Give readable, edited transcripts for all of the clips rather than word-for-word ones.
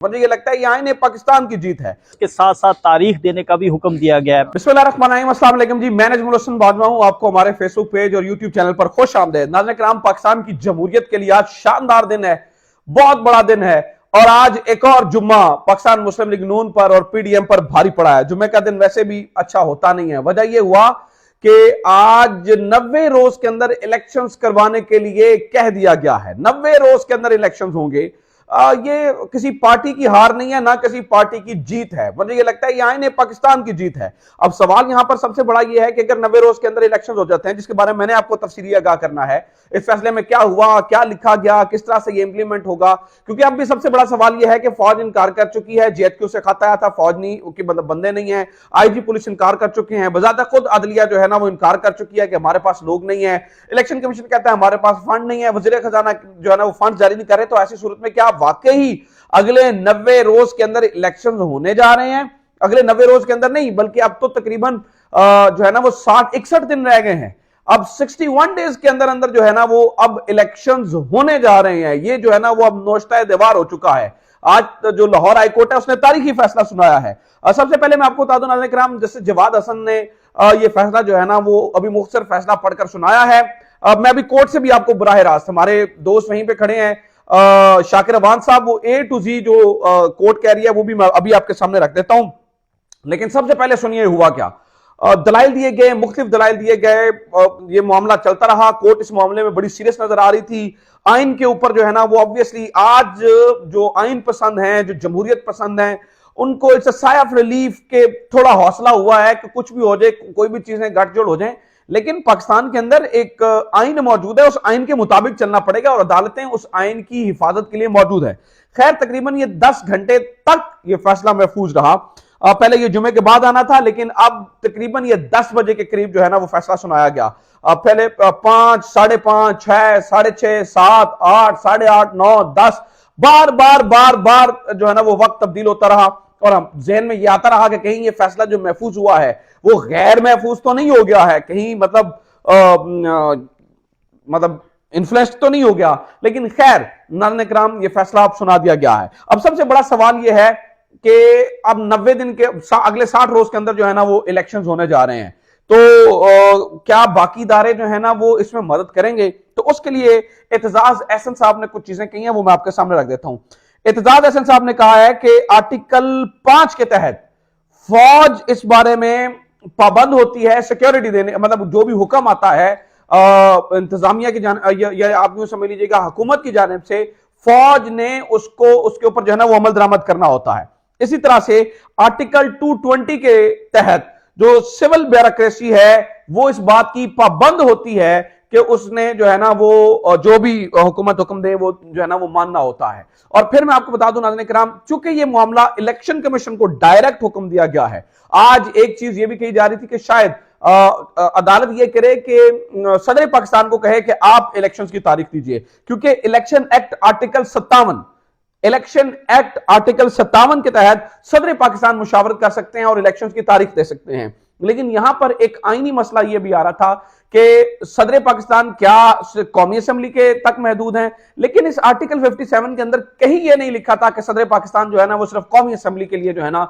मुझे ये लगता है ये आईने पाकिस्तान की जीत है। इसके साथ साथ तारीख देने का भी हुक्म दिया गया है। बिस्मिल्लाहिर्रहमानिर्रहीम, अस्सलाम वालेकुम जी। मैं नजमुल हसन बाजवा हूं, आपको हमारे फेसबुक पेज और यूट्यूब चैनल पर खुश आमदेद। नाज़रीन किराम, पाकिस्तान की जमहूरियत के लिए आज शानदार दिन है, बहुत बड़ा दिन है। और आज एक और जुम्मा पाकिस्तान मुस्लिम लीग नून पर और पीडीएम पर भारी पड़ा है। जुम्मे का दिन वैसे भी अच्छा होता नहीं है। वजह यह हुआ कि आज 90 रोज के अंदर इलेक्शंस करवाने के लिए कह दिया गया है। 90 रोज के अंदर इलेक्शंस होंगे। ये किसी पार्टी की हार नहीं है, ना किसी पार्टी की जीत है। मुझे ये लगता है ये आईने पाकिस्तान की जीत है। अब सवाल यहां पर सबसे बड़ा ये है कि अगर 90 रोज के अंदर इलेक्शन हो जाते हैं, जिसके बारे में मैंने आपको तफसीली आगाह करना है, इस फैसले में क्या हुआ, क्या लिखा गया, किस तरह से ये इंप्लीमेंट होगा। क्योंकि अब भी सबसे बड़ा सवाल यह है कि फौज इनकार कर चुकी है, जेएचक्यू से खत आया था, फौज नहीं की बंदे नहीं है, आईजी पुलिस इनकार कर चुके हैं, बजाता खुद अदलिया जो है ना वो इनकार कर चुकी है कि हमारे पास लोग नहीं है। इलेक्शन कमीशन कहता है हमारे पास फंड नहीं है, वजीर खजाना जो है ना वो फंड जारी नहीं कर रहे। तो ऐसी सूरत में क्या वाकई अगले 90 रोज के अंदर इलेक्शंस होने जा रहे हैं? अगले 90 रोज के अंदर नहीं, बल्कि अब तो तकरीबन जो है ना वो 61 दिन रह गए हैं। अब 61 डेज के अंदर अंदर जो है ना वो अब इलेक्शंस होने जा रहे हैं। ये जो है ना वो अब नोश्ता दीवार हो चुका है। आज जो लाहौर हाईकोर्ट है उसने तारीखी फैसला सुनाया है। सबसे पहले मैं आपको बता दूं नाज़रीन किराम, जैसे जवाद हसन ने ये फैसला जो है ना वो अभी मुख्तसर फैसला पढ़कर सुनाया है। मैं अभी कोर्ट से भी आपको बराह रास्त, हमारे दोस्त वहीं पे खड़े हैं, शाकिर अवान साहब, वो ए टू जी जो कोर्ट कह रही है वो भी मैं अभी आपके सामने रख देता हूं। लेकिन सबसे पहले सुनिए हुआ क्या। दलाइल दिए गए, मुख्तलिफ दलाइल दिए गए, ये मामला चलता रहा। कोर्ट इस मामले में बड़ी सीरियस नजर आ रही थी। आइन के ऊपर जो है ना वो ऑब्वियसली आज जो आइन पसंद हैं, जो जमहूरियत पसंद हैं, उनको it's a sigh of relief के थोड़ा हौसला हुआ है कि कुछ भी हो जाए, कोई भी चीजें गठजोड़ हो जाए, लेकिन पाकिस्तान के अंदर एक आइन मौजूद है, उस आइन के मुताबिक चलना पड़ेगा और अदालतें उस आइन की हिफाजत के लिए मौजूद है। खैर, तकरीबन ये 10 घंटे तक ये फैसला महफूज रहा। पहले ये जुमे के बाद आना था, लेकिन अब तकरीबन ये 10 बजे के करीब जो है ना वो फैसला सुनाया गया। पहले 5, 5:30, 6, 6:30, 7, 8, 8:30, 9, 10 बार बार बार बार जो है ना वो वक्त तब्दील होता रहा। और हम जहन में ये आता रहा कि कहीं ये फैसला जो महफूज हुआ है वो गैर महफूज तो नहीं हो गया है, कहीं मतलब इन्फ्लुएंस तो नहीं हो गया। लेकिन खैर, नाज़रीन किराम, ये फैसला अब सुना दिया गया है। अब सबसे बड़ा सवाल ये है कि अब 90 दिन के अगले 60 रोज के अंदर जो है ना वो इलेक्शंस होने जा रहे हैं। तो क्या बाकी इदारे जो है ना वो इसमें मदद करेंगे? तो उसके लिए एतजाज एहसन साहब ने कुछ चीजें कही हैं, वो मैं आपके सामने रख देता हूं। एतजाज एहसन साहब ने कहा है कि आर्टिकल 5 के तहत फौज इस बारे में पाबंद होती है सिक्योरिटी देने, मतलब जो भी हुक्म आता है इंतजामिया की या आप यूं समझ लीजिएगा हुकूमत की जानिब से, फौज ने उसको उसके ऊपर जो है ना वो अमल दरामद करना होता है। इसी तरह से आर्टिकल 220 के तहत जो सिविल ब्यूरोक्रेसी है वो इस बात की पाबंद होती है कि उसने जो है ना वो जो भी हुकूमत हुक्म दे वो जो है ना वो मानना होता है। और फिर मैं आपको बता दूं नाज़रीन किराम, चूंकि ये मामला इलेक्शन कमीशन को डायरेक्ट हुक्म दिया गया है, आज एक चीज ये भी कही जा रही थी कि शायद अदालत ये करे कि सदर पाकिस्तान को कहे कि आप इलेक्शंस की तारीख दीजिए, क्योंकि election act article 57 election act article 57 के तहत सदर पाकिस्तान मुशावरत कर सकते हैं और इलेक्शंस की तारीख दे सकते हैं। लेकिन यहां पर एक आईनी मसला यह भी आ रहा था कि सदर पाकिस्तान क्या कौमी असेंबली के तक महदूद हैं, लेकिन इस आर्टिकल 57 के अंदर कहीं यह नहीं लिखा था कि सदर पाकिस्तान जो है ना वो सिर्फ कौमी असेंबली के लिए जो है ना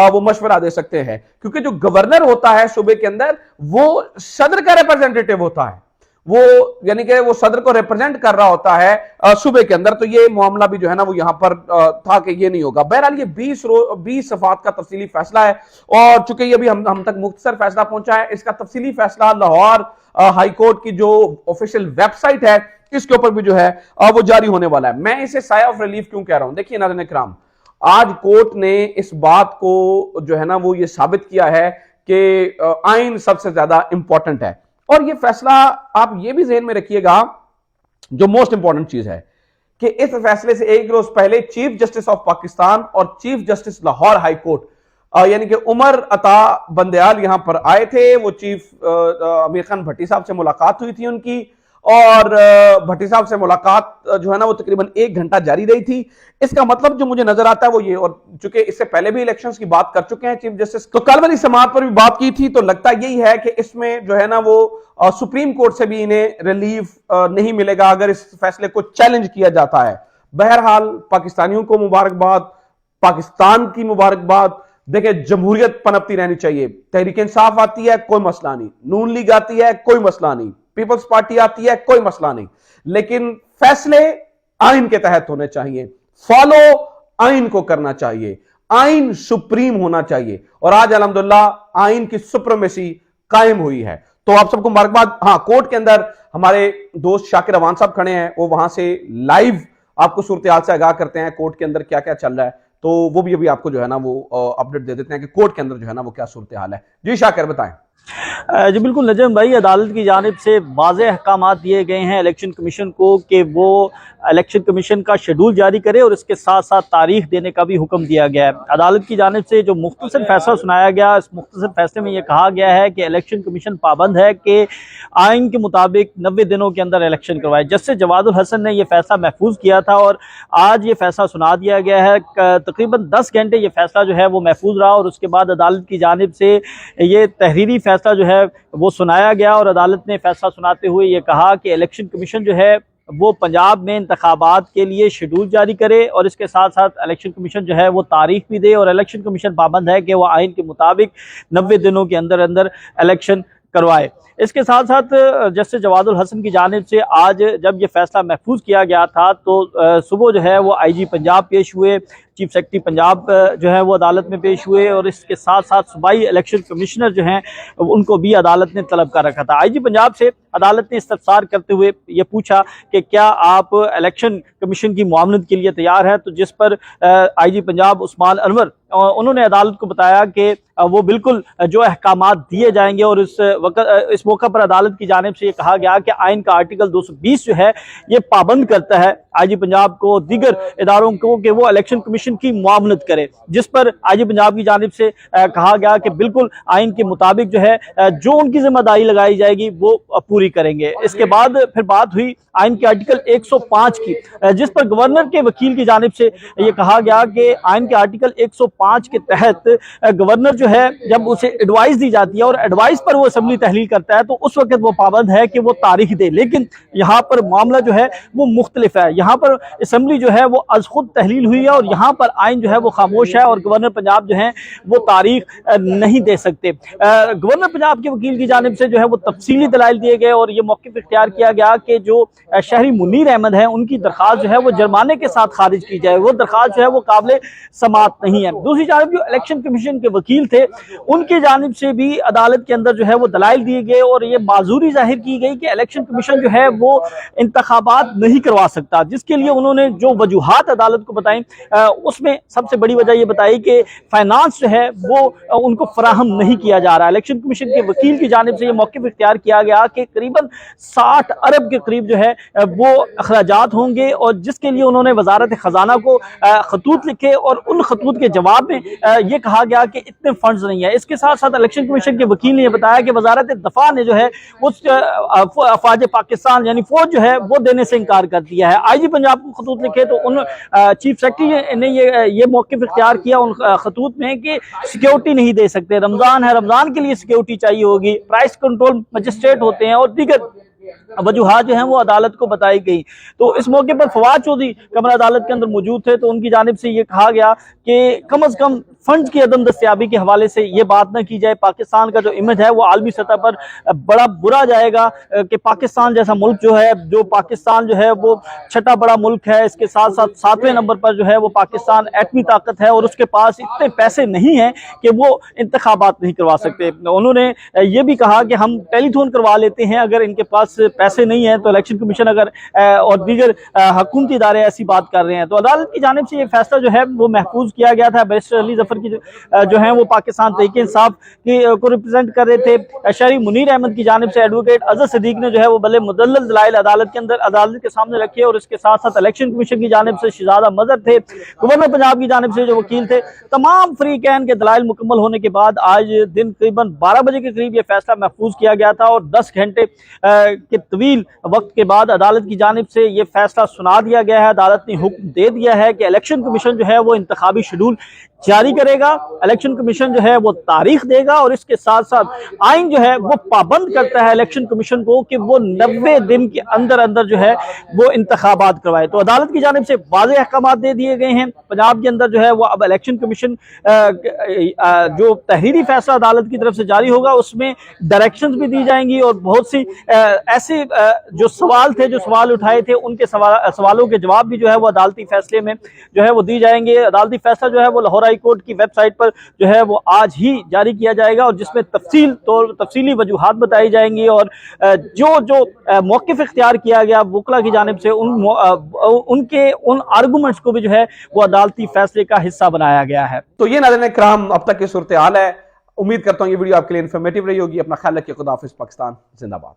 वो मशवरा दे सकते हैं, क्योंकि जो गवर्नर होता है सूबे के अंदर वो सदर का रिप्रेजेंटेटिव होता है, वो यानी कि वो सदर को रिप्रेजेंट कर रहा होता है सूबे के अंदर। तो ये मामला भी जो है ना वो यहां पर था कि ये नहीं होगा। बहरहाल ये 20 सफात का तफसीली फैसला है और चूंकि ये भी हम तक मुख्तसर फैसला पहुंचा है, इसका तफसीली फैसला लाहौर हाई कोर्ट की जो ऑफिशियल वेबसाइट है इसके ऊपर भी जो है वो जारी होने वाला है। मैं इसे साया ऑफ रिलीफ क्यों कह रहा हूं? देखिए नाज़रीन किराम, आज कोर्ट ने इस बात को जो है ना वो ये साबित किया है कि आइन सबसे ज्यादा इंपॉर्टेंट है। और ये फैसला आप ये भी ज़हन में रखिएगा, जो मोस्ट इंपॉर्टेंट चीज है कि इस फैसले से एक रोज पहले चीफ जस्टिस ऑफ पाकिस्तान और chief justice Lahore high court यानी कि उमर अता बंदयाल यहां पर आए थे। वो चीफ अमीर खान भट्टी साहब से मुलाकात हुई थी उनकी, और भट्टी साहब से मुलाकात जो है ना वो तकरीबन 1 घंटा जारी रही थी। इसका मतलब जो मुझे नजर आता है वो ये, और चूंकि इससे पहले भी इलेक्शंस की बात कर चुके हैं चीफ जस्टिस, तो कल वाली समाअत पर भी बात की थी, तो लगता यही है कि इसमें जो है ना वो सुप्रीम कोर्ट से भी इन्हें रिलीफ नहीं मिलेगा अगर इस फैसले को चैलेंज किया जाता है। बहरहाल पाकिस्तानियों को मुबारकबाद, पाकिस्तान की मुबारकबाद। देखें, जमहूरियत पनपती रहनी चाहिए। तहरीक इंसाफ आती है, कोई मसला नहीं। नून लीग आती है, कोई मसला नहीं। पीपल्स पार्टी आती है, कोई मसला नहीं। लेकिन फैसले आइन के तहत होने चाहिए, फॉलो आइन को करना चाहिए, आइन सुप्रीम होना चाहिए। और आज अल्हम्दुलिल्लाह आइन की सुप्रीमेसी कायम हुई है। तो आप सबको मुबारकबाद। हाँ, कोर्ट के अंदर हमारे दोस्त शाकिर अवान साहब खड़े हैं, वो वहां से लाइव आपको सूरत हाल से आगाह करते हैं कोर्ट के अंदर क्या क्या चल रहा है। तो वो भी अभी आपको जो है ना वो अपडेट दे देते हैं कि कोर्ट के अंदर जो है ना वो क्या सूरत हाल है। जी शाकिर, बताएं। जी बिल्कुल नजम भाई, अदालत की जानिब से वाज़ेह अहकामात दिए गए हैं इलेक्शन कमीशन को कि वो इलेक्शन कमीशन का शेड्यूल जारी करे और इसके साथ साथ तारीख देने का भी हुक्म दिया गया है। अदालत की जानिब से जो मुख्तसर फैसला सुनाया गया, इस मुख्तसर फैसले में यह कहा गया है कि इलेक्शन कमीशन पाबंद है कि आइन के मुताबिक 90 दिनों के अंदर इलेक्शन करवाए। जस्टिस जवादुल हसन ने यह फैसला महफूज किया था और आज ये फैसला सुना दिया गया है। तकरीबन 10 घंटे ये फैसला जो है वो महफूज रहा और उसके बाद अदालत की जानिब से ये तहरीरी फैसला जो है वो सुनाया गया और अदालत ने फैसला सुनाते हुए ये कहा कि इलेक्शन कमीशन जो है वो पंजाब में इंतखाबात के लिए शेड्यूल जारी करे और इसके साथ साथ इलेक्शन कमीशन जो है वो तारीख भी दे। और इलेक्शन कमीशन पाबंद है कि वो आइन के मुताबिक 90 दिनों के अंदर अंदर इलेक्शन करवाए। इसके साथ साथ जस्टिस जवादुल हसन की जानिब से आज जब ये फैसला महफूज किया गया था तो सुबह जो है वो IG पंजाब पेश हुए, चीफ सेक्रेटरी पंजाब जो है वो अदालत में पेश हुए और इसके साथ साथ सूबाई इलेक्शन कमिश्नर जो हैं उनको भी अदालत ने तलब कर रखा था। IG पंजाब से अदालत ने इस्तफसार करते हुए ये पूछा कि क्या आप इलेक्शन कमीशन की मुआवनत के लिए तैयार हैं, तो जिस पर IG पंजाब उस्मान अनवर उन्होंने अदालत को बताया कि वो बिल्कुल जो अहकामात दिए जाएंगे। और इस मौका पर अदालत की जानिब से ये कहा गया कि आइन का आर्टिकल 220 जो है ये पाबंद करता है IG पंजाब को, दीगर इदारों को, कि वो इलेक्शन कमीशन की मुआवनत करे, जिस पर IG पंजाब की जानिब से कहा गया कि बिल्कुल आइन के मुताबिक जो है जो उनकी जिम्मेदारी लगाई जाएगी वो पूरी करेंगे। इसके बाद फिर बात हुई आइन के आर्टिकल 105 की, जिस पर गवर्नर के वकील की जानिब से ये कहा गया कि आइन के आर्टिकल 105 के तहत गवर्नर जो है जब उसे एडवाइस दी जाती है और एडवाइस पर वो असेंबली तहलील करता है तो उस वक्त वो पाबंद है कि वो तारीख दे। लेकिन यहाँ पर मामला जो है वो मुख्तलिफ है। यहाँ पर असेंबली जो है वो अज खुद तहलील हुई है और यहाँ पर आइन जो है वो खामोश है और गवर्नर पंजाब जो है वो तारीख नहीं दे सकते। गवर्नर पंजाब के वकील की जानिब से जो है वो तफसीली दलाइल दिए गए और ये मौक़िफ़ इख्तियार किया गया कि जो शहरी मुनीर अहमद है उनकी दरख्वास्त जो है वो जुर्माने के साथ खारिज की जाए, वो दरख्वास्त जो है वो काबिल समात नहीं है। दूसरी जानब जो इलेक्शन कमीशन के वकील थे उनकी जानिब से भी अदालत के अंदर जो है वो दलाइल दिए गए और ये माजूरी जाहिर की गई कि इलेक्शन कमीशन जो है वो इंतखाबात नहीं करवा सकता, जिसके लिए उन्होंने जो वजूहात अदालत को बताई उसमें सबसे बड़ी वजह ये बताई कि फाइनेंस जो है वो उनको फराहम नहीं किया जा रहा। इलेक्शन कमीशन के वकील की जानिब से ये मौक़िफ़ इख्तियार किया गया कि करीबन 60 अरब के करीब जो है वो अखराजात होंगे और जिसके लिए उन्होंने वजारत खजाना को खतूत लिखे और उन खतूत के जवाब में ये कहा गया कि इतने फंड्स नहीं है। इसके साथ साथ इलेक्शन कमीशन के वकील ने यह बताया कि वजारत दफा ने जो है उस अफवाज पाकिस्तान यानी फौज जो है वो देने से इनकार कर दिया है। IG पंजाब को खतूत लिखे तो उन चीफ सेक्रेटरी ने ये मौक़िफ़ इख्तियार किया उन खतूत में कि सिक्योरिटी नहीं दे सकते, रमजान है, रमजान के लिए सिक्योरिटी चाहिए होगी, प्राइस कंट्रोल मजिस्ट्रेट होते हैं और दीगर वजूहात जो हैं वो अदालत को बताई गई। तो इस मौके पर फवाद चौधरी कमरा अदालत के अंदर मौजूद थे तो उनकी जानिब से ये कहा गया कि कम अज कम फंड की अदम दस्तियाबी के हवाले से ये बात न की जाए। पाकिस्तान का जो इमेज है वो आलमी सतह पर बड़ा बुरा जाएगा कि पाकिस्तान जैसा मुल्क जो है, जो पाकिस्तान जो है वो छठा बड़ा मुल्क है, इसके साथ साथ 7वें नंबर पर जो है वो पाकिस्तान एटमी ताकत है और उसके पास इतने पैसे नहीं हैं कि वो इंतखाबात नहीं करवा सकते। उन्होंने ये भी कहा कि हम टेलीथॉन करवा लेते हैं, अगर इनके पास पैसे नहीं है तो इलेक्शन कमीशन अगर और दीगर हुकूमती इदारे ऐसी बात कर रहे हैं। तो अदालत की जानिब से ये फैसला जो है वो महफूज किया गया था। बैरिस्टर अली जफर की जो है वो पाकिस्तान तहरीक इंसाफ को रिप्रेजेंट कर रहे थे। शहरी मुनीर अहमद की जानिब से एडवोकेट अजहर सदीक ने जो है वो बड़े मुदल्लल दलाइल अदालत के अंदर अदालत के सामने रखे और इसके साथ साथ इलेक्शन कमीशन की जानिब से शहजाद मजहर थे, गवर्नर पंजाब की जानिब से जो वकील थे, तमाम फरीकैन के दलाइल मुकम्मल होने के बाद आज दिन करीबन 12 बजे के करीब ये फैसला महफूज किया गया था और 10 घंटे के तवील वक्त के बाद अदालत की जानिब से ये फैसला सुना दिया गया है। अदालत ने हुक्म दे दिया है कि इलेक्शन कमीशन जो है वो इंतखाबी शेड्यूल जारी करेगा, इलेक्शन कमीशन जो है वो तारीख देगा और इसके साथ साथ आइन जो है वो पाबंद करता है इलेक्शन कमीशन को कि वो 90 दिन के अंदर अंदर जो है वो इंतखाबात करवाए। तो अदालत की जानिब से वाज़ेह अहकाम दे दिए गए हैं। पंजाब के अंदर जो है वो अब इलेक्शन कमीशन जो तहरीरी फैसला अदालत की तरफ से जारी होगा उसमें डायरेक्शंस भी दी जाएंगी और बहुत सी ऐसे जो सवाल थे, जो सवाल उठाए थे, उनके सवालों के जवाब भी जो है वो अदालती फैसले में जो है वो दी जाएंगे। अदालती फैसला जो है वो लाहौर हाई कोर्ट की वेबसाइट पर जो है वो आज ही जारी किया जाएगा और जिसमें तफसीली वजूहात बताई जाएंगी और जो मौक़िफ़ इख्तियार किया गया वकला की जानिब से उन आर्गूमेंट्स को भी जो है वो अदालती फैसले का हिस्सा बनाया गया है। तो ये नाज़रीन इकराम अब तक की सूरत हाल है। उम्मीद करता हूँ ये वीडियो आपके लिए इन्फॉर्मेटिव रही होगी। अपना ख्याल रखिए। खुदा हाफिज़। पाकिस्तान जिंदाबाद।